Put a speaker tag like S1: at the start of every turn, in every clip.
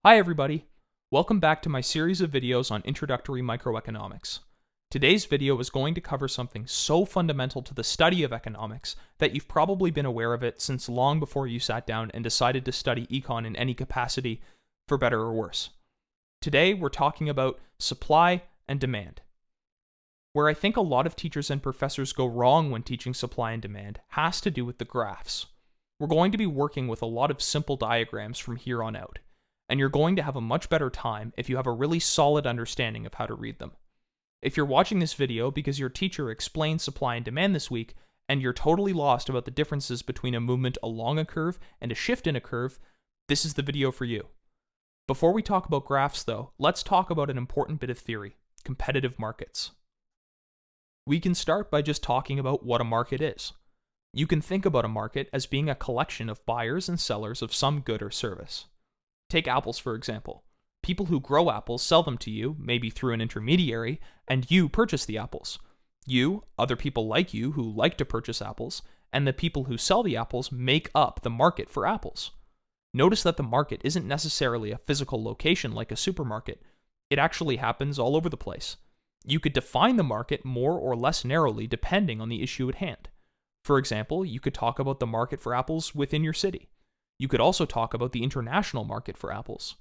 S1: Hi everybody, welcome back to my series of videos on introductory microeconomics. Today's video is going to cover something so fundamental to the study of economics that you've probably been aware of it since long before you sat down and decided to study econ in any capacity, for better or worse. Today we're talking about supply and demand. Where I think a lot of teachers and professors go wrong when teaching supply and demand has to do with the graphs. We're going to be working with a lot of simple diagrams from here on out, and you're going to have a much better time if you have a really solid understanding of how to read them. If you're watching this video because your teacher explained supply and demand this week, and you're totally lost about the differences between a movement along a curve and a shift in a curve, this is the video for you. Before we talk about graphs though, let's talk about an important bit of theory: competitive markets. We can start by just talking about what a market is. You can think about a market as being a collection of buyers and sellers of some good or service. Take apples for example. People who grow apples sell them to you, maybe through an intermediary, and you purchase the apples. You, other people like you who like to purchase apples, and the people who sell the apples make up the market for apples. Notice that the market isn't necessarily a physical location like a supermarket. It actually happens all over the place. You could define the market more or less narrowly depending on the issue at hand. For example, you could talk about the market for apples within your city. You could also talk about the international market for apples.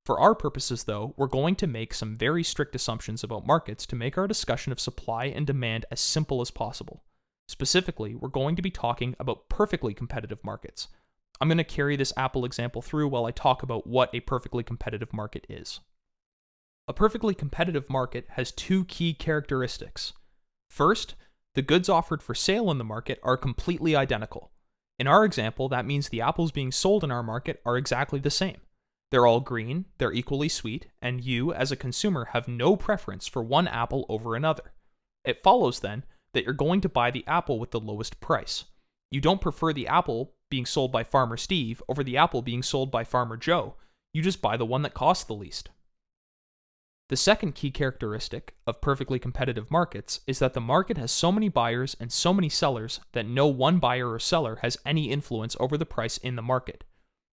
S1: For our purposes though, we're going to make some very strict assumptions about markets to make our discussion of supply and demand as simple as possible. Specifically, we're going to be talking about perfectly competitive markets. I'm going to carry this apple example through while I talk about what a perfectly competitive market is. A perfectly competitive market has two key characteristics. First, the goods offered for sale in the market are completely identical. In our example, that means the apples being sold in our market are exactly the same. They're all green, they're equally sweet, and you, as a consumer, have no preference for one apple over another. It follows, then, that you're going to buy the apple with the lowest price. You don't prefer the apple being sold by Farmer Steve over the apple being sold by Farmer Joe. You just buy the one that costs the least. The second key characteristic of perfectly competitive markets is that the market has so many buyers and so many sellers that no one buyer or seller has any influence over the price in the market.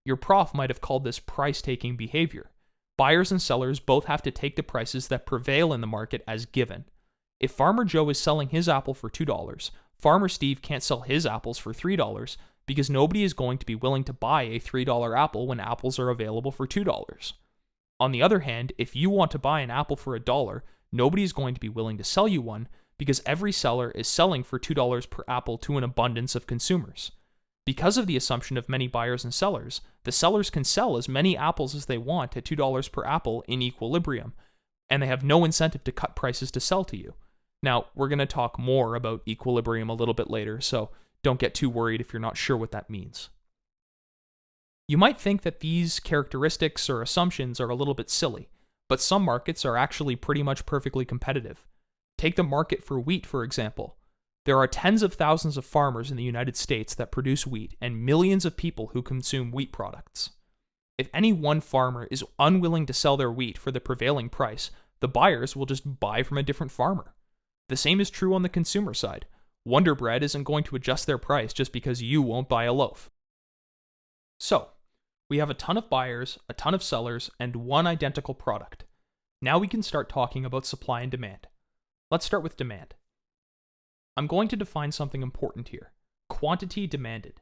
S1: Your prof might have called this price-taking behavior. Buyers and sellers both have to take the prices that prevail in the market as given. If Farmer Joe is selling his apple for $2, Farmer Steve can't sell his apples for $3 because nobody is going to be willing to buy a $3 apple when apples are available for $2. On the other hand, if you want to buy an apple for $1, nobody is going to be willing to sell you one because every seller is selling for $2 per apple to an abundance of consumers. Because of the assumption of many buyers and sellers, the sellers can sell as many apples as they want at $2 per apple in equilibrium, and they have no incentive to cut prices to sell to you. Now, we're going to talk more about equilibrium a little bit later, so don't get too worried if you're not sure what that means. You might think that these characteristics or assumptions are a little bit silly, but some markets are actually pretty much perfectly competitive. Take the market for wheat, for example. There are tens of thousands of farmers in the United States that produce wheat and millions of people who consume wheat products. If any one farmer is unwilling to sell their wheat for the prevailing price, the buyers will just buy from a different farmer. The same is true on the consumer side. Wonder Bread isn't going to adjust their price just because you won't buy a loaf. So, we have a ton of buyers, a ton of sellers, and one identical product. Now we can start talking about supply and demand. Let's start with demand. I'm going to define something important here: quantity demanded.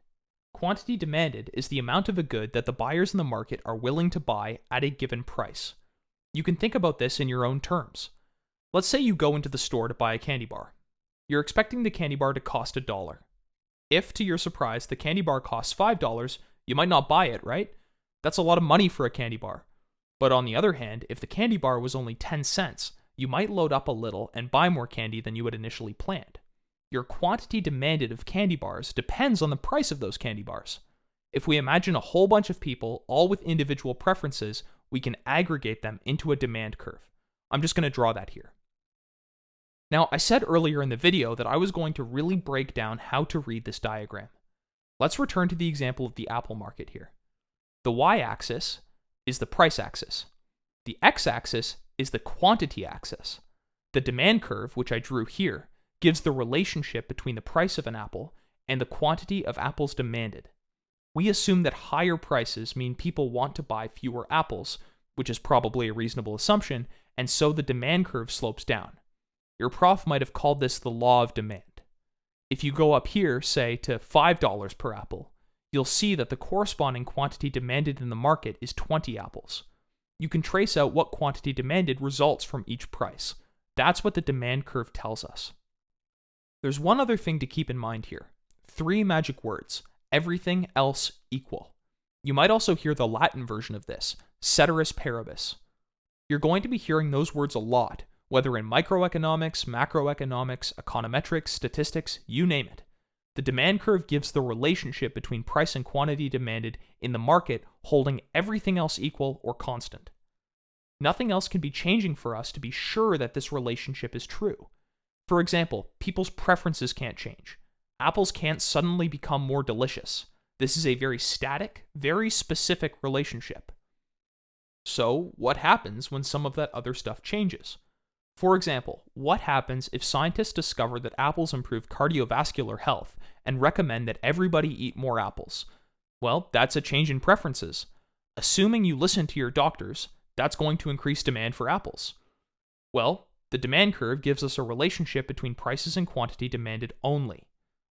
S1: Quantity demanded is the amount of a good that the buyers in the market are willing to buy at a given price. You can think about this in your own terms. Let's say you go into the store to buy a candy bar. You're expecting the candy bar to cost $1. If, to your surprise, the candy bar costs $5, you might not buy it, right? That's a lot of money for a candy bar. But on the other hand, if the candy bar was only 10 cents, you might load up a little and buy more candy than you had initially planned. Your quantity demanded of candy bars depends on the price of those candy bars. If we imagine a whole bunch of people, all with individual preferences, we can aggregate them into a demand curve. I'm just going to draw that here. Now, I said earlier in the video that I was going to really break down how to read this diagram. Let's return to the example of the apple market here. The y-axis is the price axis. The x-axis is the quantity axis. The demand curve, which I drew here, gives the relationship between the price of an apple and the quantity of apples demanded. We assume that higher prices mean people want to buy fewer apples, which is probably a reasonable assumption, and so the demand curve slopes down. Your prof might have called this the law of demand. If you go up here, say, to $5 per apple, you'll see that the corresponding quantity demanded in the market is 20 apples. You can trace out what quantity demanded results from each price. That's what the demand curve tells us. There's one other thing to keep in mind here. 3 magic words: everything else equal. You might also hear the Latin version of this, ceteris paribus. You're going to be hearing those words a lot, whether in microeconomics, macroeconomics, econometrics, statistics, you name it. The demand curve gives the relationship between price and quantity demanded in the market holding everything else equal or constant. Nothing else can be changing for us to be sure that this relationship is true. For example, people's preferences can't change. Apples can't suddenly become more delicious. This is a very static, very specific relationship. So, what happens when some of that other stuff changes? For example, what happens if scientists discover that apples improve cardiovascular health and recommend that everybody eat more apples? Well, that's a change in preferences. Assuming you listen to your doctors, that's going to increase demand for apples. Well, the demand curve gives us a relationship between prices and quantity demanded only.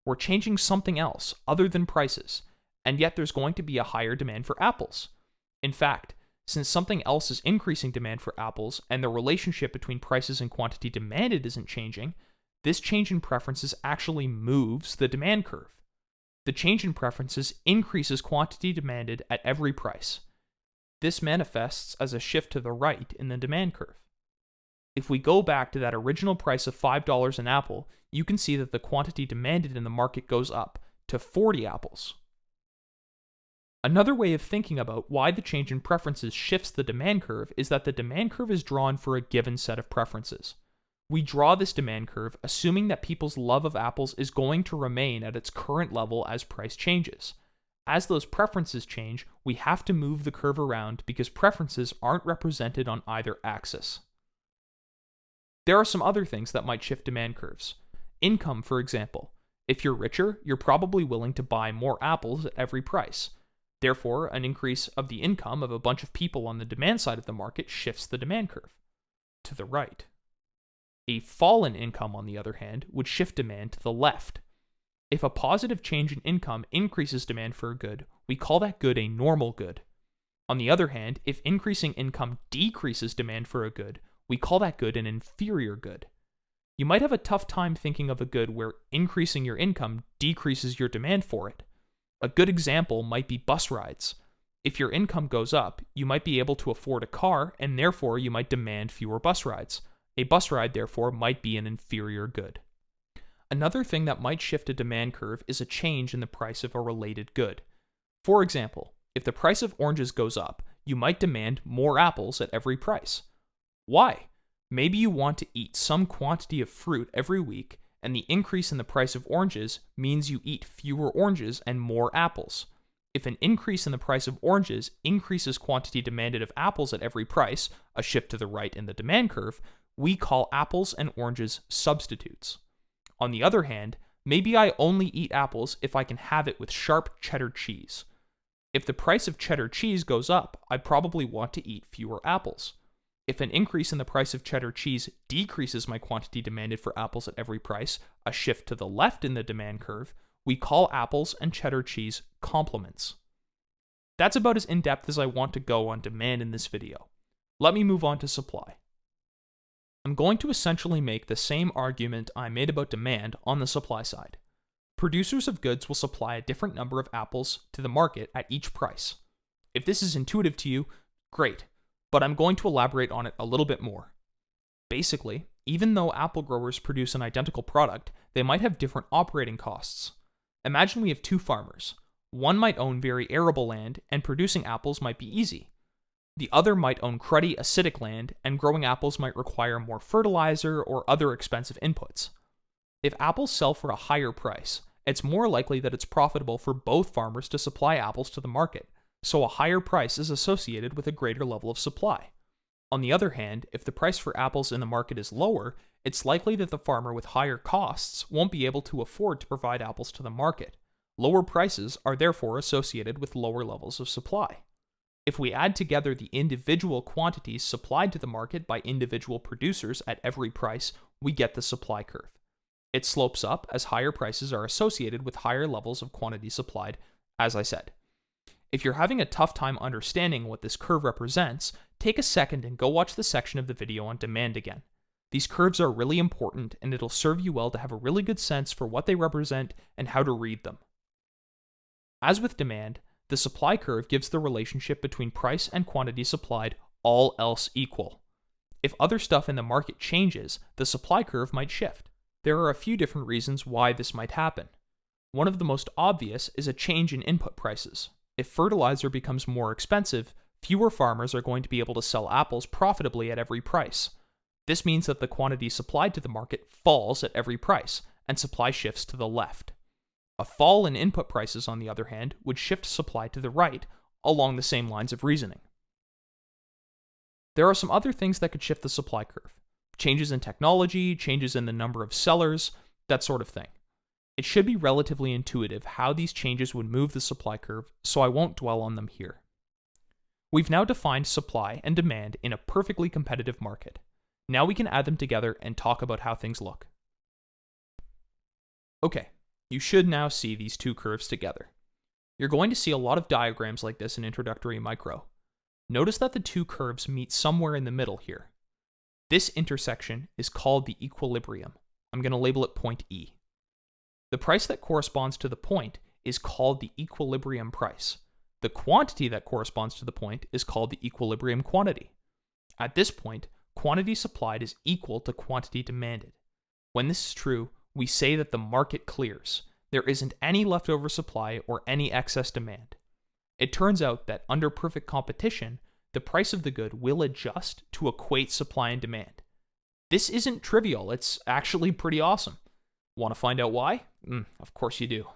S1: We're changing something else other than prices, and yet there's going to be a higher demand for apples. In fact, since something else is increasing demand for apples and the relationship between prices and quantity demanded isn't changing, this change in preferences actually moves the demand curve. The change in preferences increases quantity demanded at every price. This manifests as a shift to the right in the demand curve. If we go back to that original price of $5 an apple, you can see that the quantity demanded in the market goes up to 40 apples. Another way of thinking about why the change in preferences shifts the demand curve is that the demand curve is drawn for a given set of preferences. We draw this demand curve assuming that people's love of apples is going to remain at its current level as price changes. As those preferences change, we have to move the curve around because preferences aren't represented on either axis. There are some other things that might shift demand curves. Income, for example. If you're richer, you're probably willing to buy more apples at every price. Therefore, an increase of the income of a bunch of people on the demand side of the market shifts the demand curve to the right. A fall in income, on the other hand, would shift demand to the left. If a positive change in income increases demand for a good, we call that good a normal good. On the other hand, if increasing income decreases demand for a good, we call that good an inferior good. You might have a tough time thinking of a good where increasing your income decreases your demand for it. A good example might be bus rides. If your income goes up, you might be able to afford a car, and therefore you might demand fewer bus rides. A bus ride, therefore, might be an inferior good. Another thing that might shift a demand curve is a change in the price of a related good. For example, if the price of oranges goes up, you might demand more apples at every price. Why? Maybe you want to eat some quantity of fruit every week, and the increase in the price of oranges means you eat fewer oranges and more apples. If an increase in the price of oranges increases quantity demanded of apples at every price, a shift to the right in the demand curve, we call apples and oranges substitutes. On the other hand, maybe I only eat apples if I can have it with sharp cheddar cheese. If the price of cheddar cheese goes up, I probably want to eat fewer apples. If an increase in the price of cheddar cheese decreases my quantity demanded for apples at every price, a shift to the left in the demand curve, we call apples and cheddar cheese complements. That's about as in-depth as I want to go on demand in this video. Let me move on to supply. I'm going to essentially make the same argument I made about demand on the supply side. Producers of goods will supply a different number of apples to the market at each price. If this is intuitive to you, great, but I'm going to elaborate on it a little bit more. Basically, even though apple growers produce an identical product, they might have different operating costs. Imagine we have two farmers. One might own very arable land, and producing apples might be easy. The other might own cruddy, acidic land, and growing apples might require more fertilizer or other expensive inputs. If apples sell for a higher price, it's more likely that it's profitable for both farmers to supply apples to the market, so a higher price is associated with a greater level of supply. On the other hand, if the price for apples in the market is lower, it's likely that the farmer with higher costs won't be able to afford to provide apples to the market. Lower prices are therefore associated with lower levels of supply. If we add together the individual quantities supplied to the market by individual producers at every price, we get the supply curve. It slopes up as higher prices are associated with higher levels of quantity supplied, as I said. If you're having a tough time understanding what this curve represents, take a second and go watch the section of the video on demand again. These curves are really important, and it'll serve you well to have a really good sense for what they represent and how to read them. As with demand, the supply curve gives the relationship between price and quantity supplied, all else equal. If other stuff in the market changes, the supply curve might shift. There are a few different reasons why this might happen. One of the most obvious is a change in input prices. If fertilizer becomes more expensive, fewer farmers are going to be able to sell apples profitably at every price. This means that the quantity supplied to the market falls at every price, and supply shifts to the left. A fall in input prices, on the other hand, would shift supply to the right, along the same lines of reasoning. There are some other things that could shift the supply curve. Changes in technology, changes in the number of sellers, that sort of thing. It should be relatively intuitive how these changes would move the supply curve, so I won't dwell on them here. We've now defined supply and demand in a perfectly competitive market. Now we can add them together and talk about how things look. Okay, you should now see these two curves together. You're going to see a lot of diagrams like this in Introductory Micro. Notice that the two curves meet somewhere in the middle here. This intersection is called the equilibrium. I'm going to label it point E. The price that corresponds to the point is called the equilibrium price. The quantity that corresponds to the point is called the equilibrium quantity. At this point, quantity supplied is equal to quantity demanded. When this is true, we say that the market clears. There isn't any leftover supply or any excess demand. It turns out that under perfect competition, the price of the good will adjust to equate supply and demand. This isn't trivial, it's actually pretty awesome. Want to find out why? Of course you do.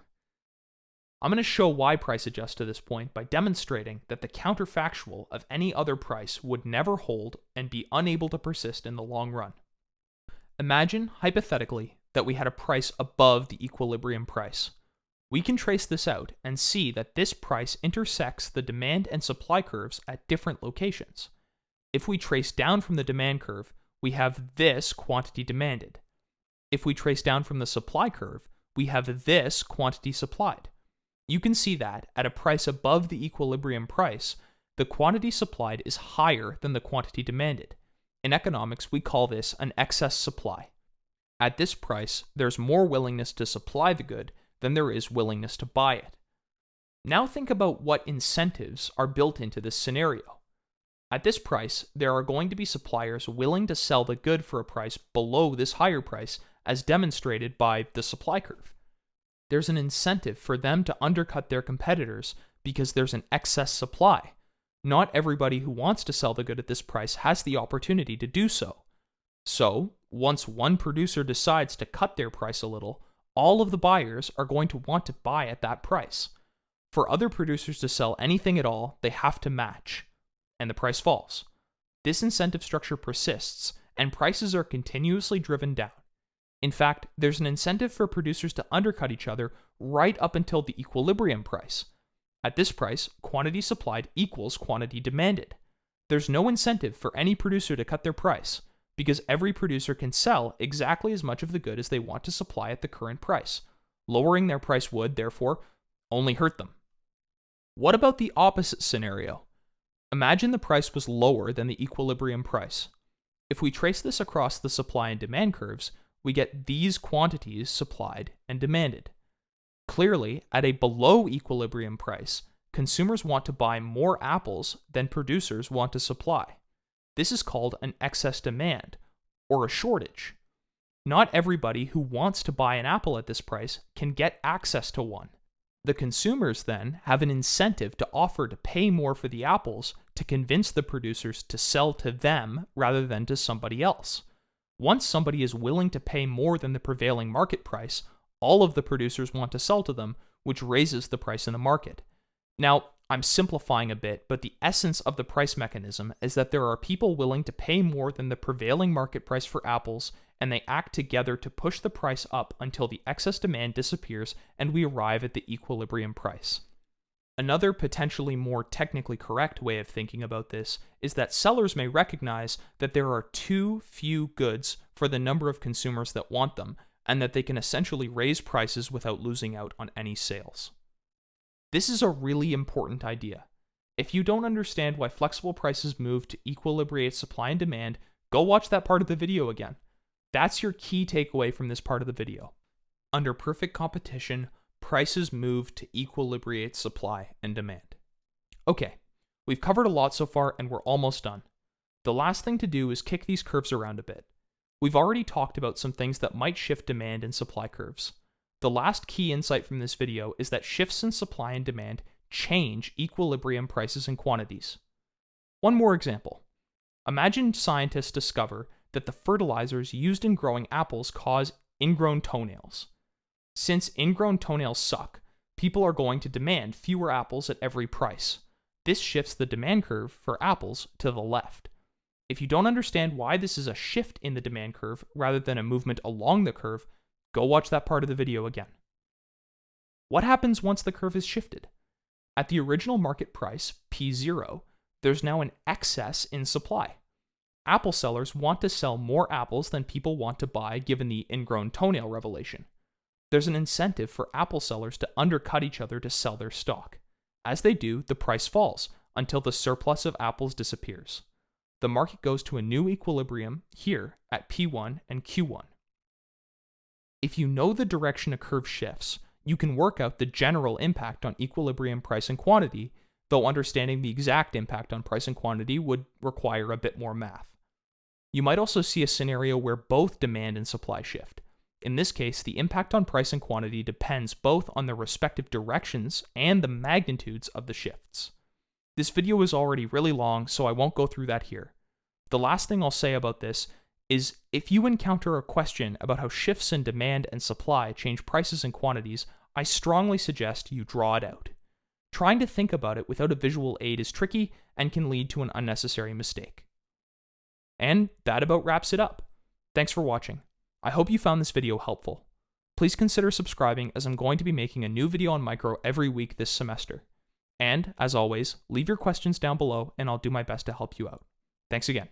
S1: I'm going to show why price adjusts to this point by demonstrating that the counterfactual of any other price would never hold and be unable to persist in the long run. Imagine, hypothetically, that we had a price above the equilibrium price. We can trace this out and see that this price intersects the demand and supply curves at different locations. If we trace down from the demand curve, we have this quantity demanded. If we trace down from the supply curve, we have this quantity supplied. You can see that at a price above the equilibrium price, the quantity supplied is higher than the quantity demanded. In economics, we call this an excess supply. At this price, there's more willingness to supply the good than there is willingness to buy it. Now think about what incentives are built into this scenario. At this price, there are going to be suppliers willing to sell the good for a price below this higher price, as demonstrated by the supply curve. There's an incentive for them to undercut their competitors because there's an excess supply. Not everybody who wants to sell the good at this price has the opportunity to do so. So, once one producer decides to cut their price a little, all of the buyers are going to want to buy at that price. For other producers to sell anything at all, they have to match, and the price falls. This incentive structure persists, and prices are continuously driven down. In fact, there's an incentive for producers to undercut each other right up until the equilibrium price. At this price, quantity supplied equals quantity demanded. There's no incentive for any producer to cut their price, because every producer can sell exactly as much of the good as they want to supply at the current price. Lowering their price would, therefore, only hurt them. What about the opposite scenario? Imagine the price was lower than the equilibrium price. If we trace this across the supply and demand curves, we get these quantities supplied and demanded. Clearly, at a below equilibrium price, consumers want to buy more apples than producers want to supply. This is called an excess demand, or a shortage. Not everybody who wants to buy an apple at this price can get access to one. The consumers then have an incentive to offer to pay more for the apples to convince the producers to sell to them rather than to somebody else. Once somebody is willing to pay more than the prevailing market price, all of the producers want to sell to them, which raises the price in the market. Now, I'm simplifying a bit, but the essence of the price mechanism is that there are people willing to pay more than the prevailing market price for apples, and they act together to push the price up until the excess demand disappears and we arrive at the equilibrium price. Another potentially more technically correct way of thinking about this is that sellers may recognize that there are too few goods for the number of consumers that want them, and that they can essentially raise prices without losing out on any sales. This is a really important idea. If you don't understand why flexible prices move to equilibrate supply and demand, go watch that part of the video again. That's your key takeaway from this part of the video. Under perfect competition, prices move to equilibrate supply and demand. Okay, we've covered a lot so far and we're almost done. The last thing to do is kick these curves around a bit. We've already talked about some things that might shift demand and supply curves. The last key insight from this video is that shifts in supply and demand change equilibrium prices and quantities. One more example. Imagine scientists discover that the fertilizers used in growing apples cause ingrown toenails. Since ingrown toenails suck, people are going to demand fewer apples at every price. This shifts the demand curve for apples to the left. If you don't understand why this is a shift in the demand curve rather than a movement along the curve, go watch that part of the video again. What happens once the curve is shifted? At the original market price, P0, there's now an excess in supply. Apple sellers want to sell more apples than people want to buy given the ingrown toenail revelation. There's an incentive for apple sellers to undercut each other to sell their stock. As they do, the price falls until the surplus of apples disappears. The market goes to a new equilibrium here at P1 and Q1. If you know the direction a curve shifts, you can work out the general impact on equilibrium price and quantity, though understanding the exact impact on price and quantity would require a bit more math. You might also see a scenario where both demand and supply shift. In this case, the impact on price and quantity depends both on the respective directions and the magnitudes of the shifts. This video is already really long, so I won't go through that here. The last thing I'll say about this is if you encounter a question about how shifts in demand and supply change prices and quantities, I strongly suggest you draw it out. Trying to think about it without a visual aid is tricky and can lead to an unnecessary mistake. And that about wraps it up. Thanks for watching. I hope you found this video helpful. Please consider subscribing as I'm going to be making a new video on micro every week this semester. And, as always, leave your questions down below and I'll do my best to help you out. Thanks again.